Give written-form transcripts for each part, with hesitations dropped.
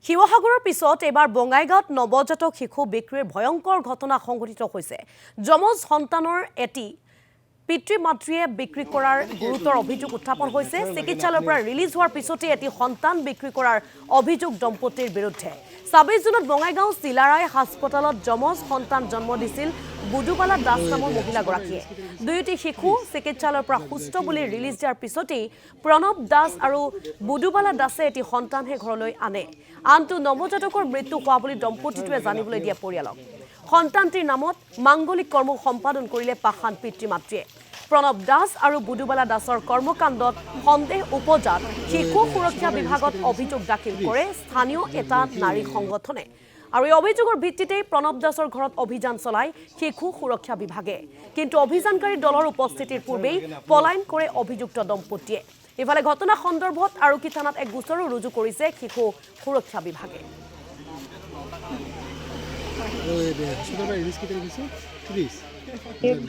শিৱসাগৰৰ পিছত এবাৰ বঙাইগাঁৱত নৱজাতক শিশু বিক্ৰীৰ ভয়ংকৰ ঘটনা সংঘটিত হৈছে। যমজ সন্তানৰ এটি পিতৃ মাতৃয়ে বিক্ৰী কৰাৰ গুৰুতৰ অভিযোগ উত্থাপন হৈছে। চিকিৎসালয়ৰ পৰা ৰিলিজ হোৱাৰ পিছতে এটি সন্তান বিক্ৰী কৰাৰ অভিযোগ দম্পতিৰ বিৰুদ্ধে। ২৬ জুনত বঙাইগাঁও চিলাৰাই হাস্পতালত যমজ সন্তান জন্ম দিছিল বুদুবালা দাস নামৰ মহিলাগৰাকীয়ে। দুয়োটি শিশু চিকিৎসালয়ৰ পৰা সুস্থ বুলি ৰিলিজ দিয়াৰ পিছতেই প্ৰণৱ দাস আৰু বুদুবালা দাসে এটি সন্তানহে ঘৰলৈ আনে। আনটো নৱজাতকৰ মৃত্যু হোৱা বুলি দম্পতিটোৱে জানিবলৈ দিয়ে পৰিয়ালক। সন্তানটিৰ নামত মাংগলিক কৰ্ম সম্পাদন কৰিলে পাষাণ পিতৃ মাতৃয়ে। প্ৰণৱ দাস আৰু বুদুবালা দাসৰ কৰ্মকাণ্ডত সন্দেহ উপজাত শিশু সুৰক্ষা বিভাগত অভিযোগ দাখিল কৰে স্থানীয় এটা নাৰী সংগঠনে। আৰু এই অভিযোগৰ ভিত্তিতেই প্ৰণৱ দাসৰ ঘৰত অভিযান চলায় শিশু সুৰক্ষা বিভাগে। কিন্তু অভিযানকাৰী দলৰ উপস্থিতিৰ পূৰ্বেই পলায়ন কৰে অভিযুক্ত দম্পতিয়ে। ইফালে ঘটনা সন্দৰ্ভত আৰক্ষী থানাত এক গোচৰো ৰুজু কৰিছে শিশু সুৰক্ষা বিভাগে।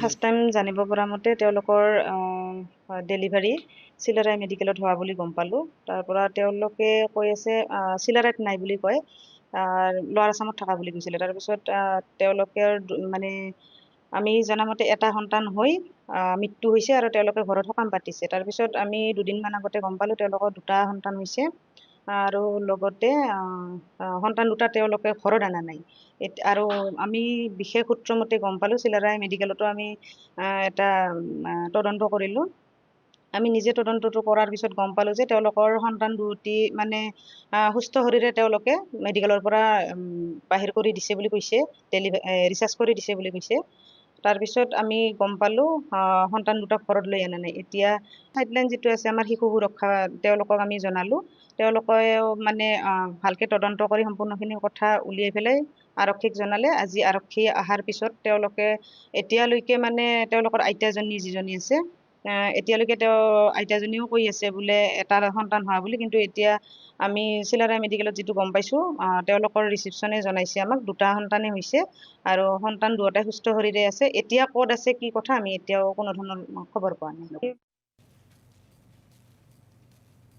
ফাৰ্ষ্ট টাইম জানিব পৰা মতে তেওঁলোকৰ ডেলিভাৰী চিলাৰাই মেডিকেলত হোৱা বুলি গম পালোঁ। তাৰ পৰা তেওঁলোকে কৈ আছে চিলাৰাইত নাই বুলি কয়, লোৱাৰ আছামত থকা বুলি কৈছিলে। তাৰপিছত তেওঁলোকে মানে আমি জনামতে এটা সন্তান হৈ মৃত্যু হৈছে আৰু তেওঁলোকে ঘৰত সকাম পাতিছে। তাৰপিছত আমি দুদিনমান আগতে গম পালোঁ তেওঁলোকৰ দুটা সন্তান হৈছে আৰু লগতে সন্তান দুটা তেওঁলোকে ঘৰত অনা নাই। আৰু আমি বিশেষ সূত্ৰমতে গম পালোঁ চিলাৰাই মেডিকেলতো আমি এটা তদন্ত কৰিলোঁ। আমি নিজে তদন্তটো কৰাৰ পিছত গম পালোঁ যে তেওঁলোকৰ সন্তান দুটি মানে সুস্থ শৰীৰে তেওঁলোকে মেডিকেলৰ পৰা বাহিৰ কৰি দিছে বুলি কৈছে, ৰিচাৰ্জ কৰি দিছে বুলি কৈছে। তাৰপিছত আমি গম পালোঁ সন্তান দুটাক ঘৰত লৈ অনা নাই। এতিয়া গাইডলাইন যিটো আছে আমাৰ শিশু সুৰক্ষা, তেওঁলোকক আমি জনালোঁ। তেওঁলোকে মানে ভালকৈ তদন্ত কৰি সম্পূৰ্ণখিনি কথা উলিয়াই পেলাই আৰক্ষীক জনালে। আজি আৰক্ষী অহাৰ পিছত তেওঁলোকে এতিয়ালৈকে মানে তেওঁলোকৰ আইতাজনী যিজনী আছে, এতিয়ালৈকে আইতাজনীও কৈ আছে বোলে এটা সন্তান হোৱা বুলি। কিন্তু এতিয়া আমি চিলাৰাই মেডিকেলত যিটো গম পাইছোঁ তেওঁলোকৰ ৰিচিপশ্যনে জনাইছে আমাক দুটা সন্তানেই হৈছে আৰু সন্তান দুয়োটাই সুস্থ শৰীৰে আছে। এতিয়া ক'ত আছে কি কথা আমি এতিয়াও কোনো ধৰণৰ খবৰ পোৱা নাই।